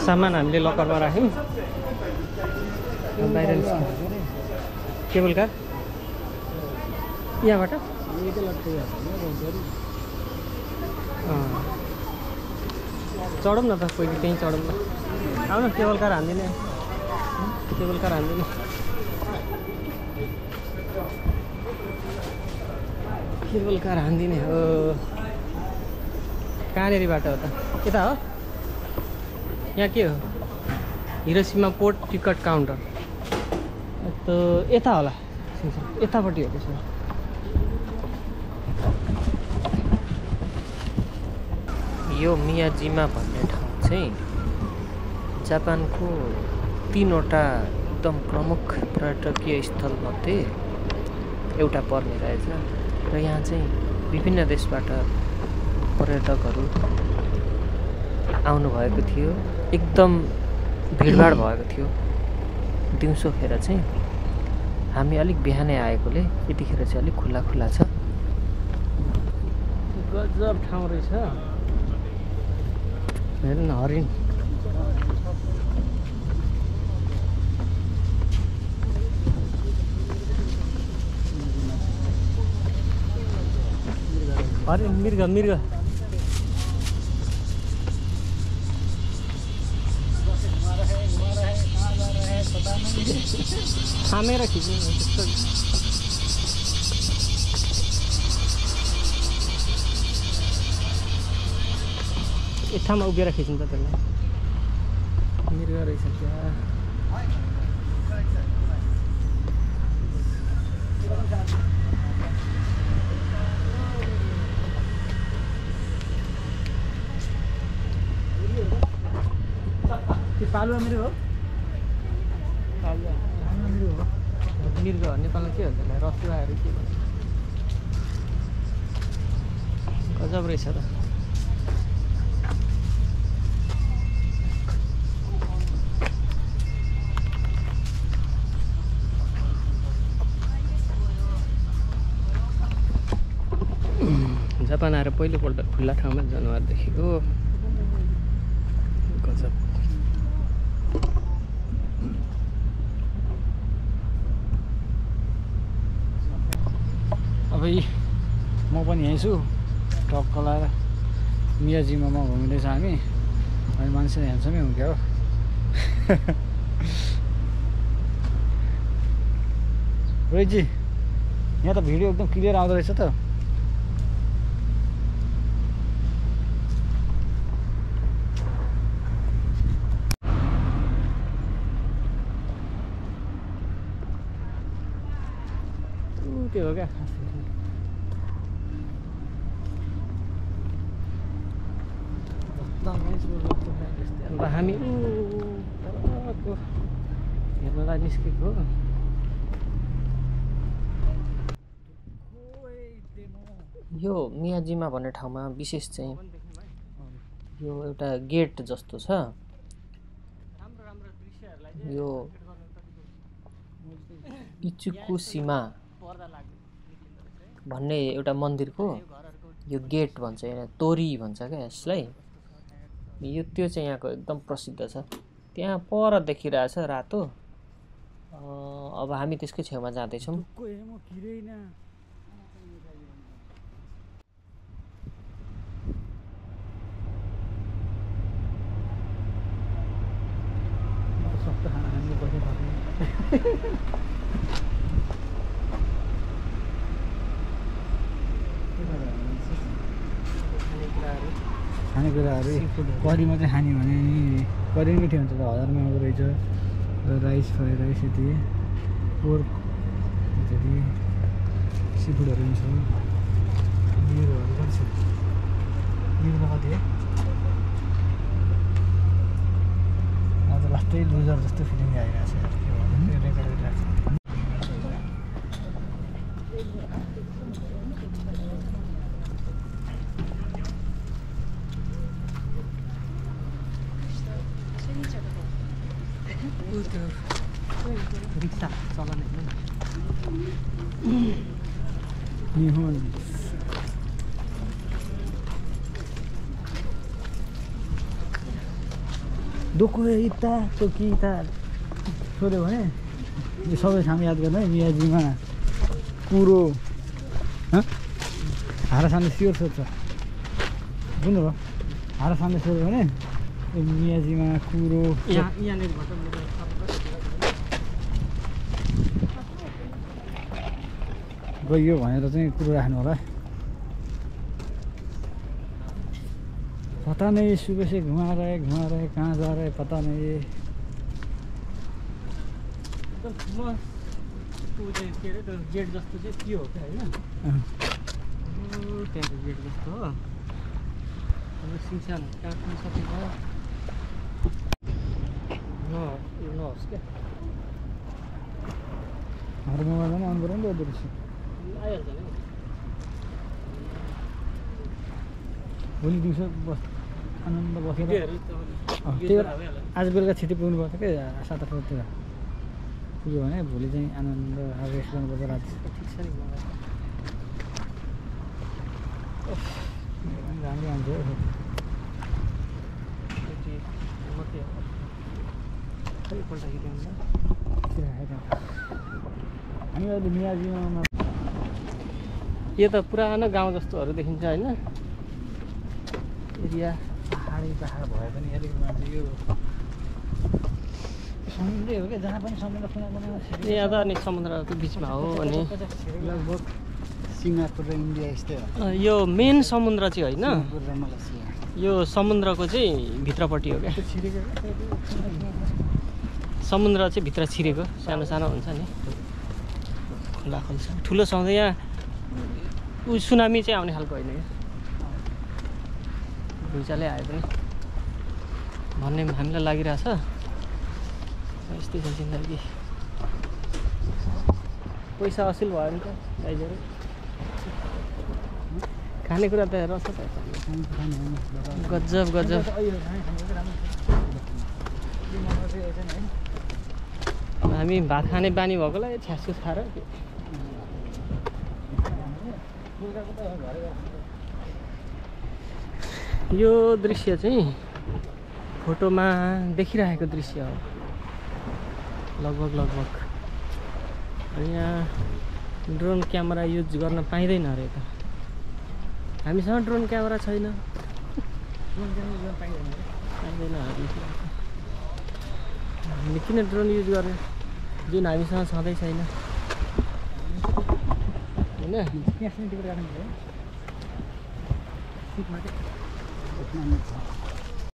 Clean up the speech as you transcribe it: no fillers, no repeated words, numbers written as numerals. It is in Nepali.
सामान हामीले लकरमा राख्यौँ। बाहिर केबल कार यहाँबाट चढौँ न त, पहिले त्यहीँ चढौँ न। आउनु केबल कार हान्दिने, केबल कार हान्दिने। केबल कार हान्दिने हो। कहाँनेरि बाटो हो त? यता हो? यहाँ के हो? Hiroshima port ticket counter. त यता होला, यतापट्टि हो त्यसो। यो मियाजिमा भन्ने ठाउँ चाहिँ जापानको 3वटा एकदम प्रमुख पर्यटकीय स्थलमध्ये एउटा पर्ने रहेछ र यहाँ चाहिँ विभिन्न देशबाट पर्यटकहरू आउनुभएको थियो। एकदम भिडभाड भएको थियो। दिउँसोखेर चाहिँ हामी अलिक बिहानै आएकोले यतिखेर चाहिँ अलिक खुला खुला छ। गजब ठाउँ रहेछ। हेर्नु न हरिण। हरिण, मृग मृग। थामेर खिच्नु त्यस्तो। एक ठाउँमा उभिएर खिच्नु त त्यसलाई। मृग रहेछ त्यहाँ। पालुवा मृग हो? पालुवा मृग हो। मृग हो नेपालमा के भन्छ त्यसलाई? रसुवाहरू के भन्छ? गजब रहेछ त। जापान आएर पहिलोपल्ट खुल्ला ठाउँमा जनावर देखेको। गजब। अब म पनि यहीँ छु, टक्क लाएर मियाजिमामा घुमिँदैछ हामी। अनि मान्छे ह्यान्डसमै हुन्थ्यो हो। रोहितजी, यहाँ त भिडियो एकदम क्लियर आउँदो रहेछ त। त्यो हो क्या। अन्त हामी हेर्नलाई निस्केको। यो मियाजिमा भन्ने ठाउँमा विशेष चाहिँ यो एउटा गेट जस्तो छ। यो इचुकुसीमा भन्ने एउटा मन्दिरको यो गेट भन्छ, यहाँ तोरी भन्छ क्या यसलाई। यो त्यो चाहिँ यहाँको एकदम प्रसिद्ध छ। त्यहाँ पर देखिरहेछ रातो। अब हामी त्यसकै छेउमा जाँदैछौँ। खानेकुराहरू करी मात्रै खाने भने नि करी मिठो हुन्छ त। 1000 आउँदो रहेछ। र राइस, फ्राई राइस यति, पोर्क यति, सी फुडहरू पनि छ। बियरहरू पनि छ। बियर त कति हो? आज लास्टै लुजर जस्तो फिलिङ आइरहेको छ। रेकर्ड गरिरहेको छ। रिक्सा चलन होइन। दुःख इता त्यो कि इता सोध्यो भने यो सबै ठाउँ याद गर्नु है मियाजीमा कुरो हारा सामने स्योर सोध्छ बुझ्नुभयो हारा सामने सोध्यो भने यो मियाजीमा कुरो यहाँनिर गइयो भनेर चाहिँ कुरो राख्नु होला पता नहीं सुबह से घुमा रहे कहाँ जा रहे पता नहीं गेट जस्तो चाहिँ के हो क्या होइन त्यहाँको गेट जस्तो हो अब सिमसान काट्नु सकिन्छ नहोस् क्या हाम्रो मोबाइलमा अन गरौँ न त दृश्य आइहाल्छ नि भोलि दिउँसो आनन्द बसेर त्यही भएर आज बेलुका छिटो पुग्नु पर्छ क्या 7-8 बजीतिर पुग्यो भने भोलि चाहिँ आनन्द रेस्ट गर्नुपर्छ राति ठिक छ नि मलाई राम्रो आउँछ मात्रै एकपल्ट हिँड्यो हामी अहिले मियाजीमा यो त पुरानो गाउँ जस्तोहरू देखिन्छ होइन एरिया पहाड भए पनि अलिक मान्छे यो समुद्रै हो क्या जहाँ पनि समुद्र कुना यहाँ त अनि समुद्रको बिचमा हो अनि लगभग सिङ्गापुर र इन्डिया यस्तै हो यो मेन समुद्र चाहिँ होइन सिङ्गापुर र मलेसिया यो समुद्रको चाहिँ भित्रपट्टि हो क्या छिरेको समुद्र चाहिँ भित्र छिरेको सानो सानो हुन्छ नि खुला खोल्छ ठुलो समुद्र यहाँ सुनामी चाहिँ आउने खालको होइन क्या भुइँचालै आयो पनि भन्ने हामीलाई लागिरहेछ यस्तै छ जिन्दगी पैसा असिल भयो नि त दाइजहरू खानेकुरा त रहेछ त गजब गजब हामी भात खाने बानी भएकोलाई छ्यासुस खाएर यो दृश्य चाहिँ फोटोमा देखिरहेको दृश्य हो लगभग यहाँ ड्रोन क्यामेरा युज गर्न पाइँदैन अरे त हामीसँग ड्रोन क्यामेरा छैन पाइँदैन हामीले किन ड्रोन युज गर्ने जुन हामीसँग छँदै छैन होइन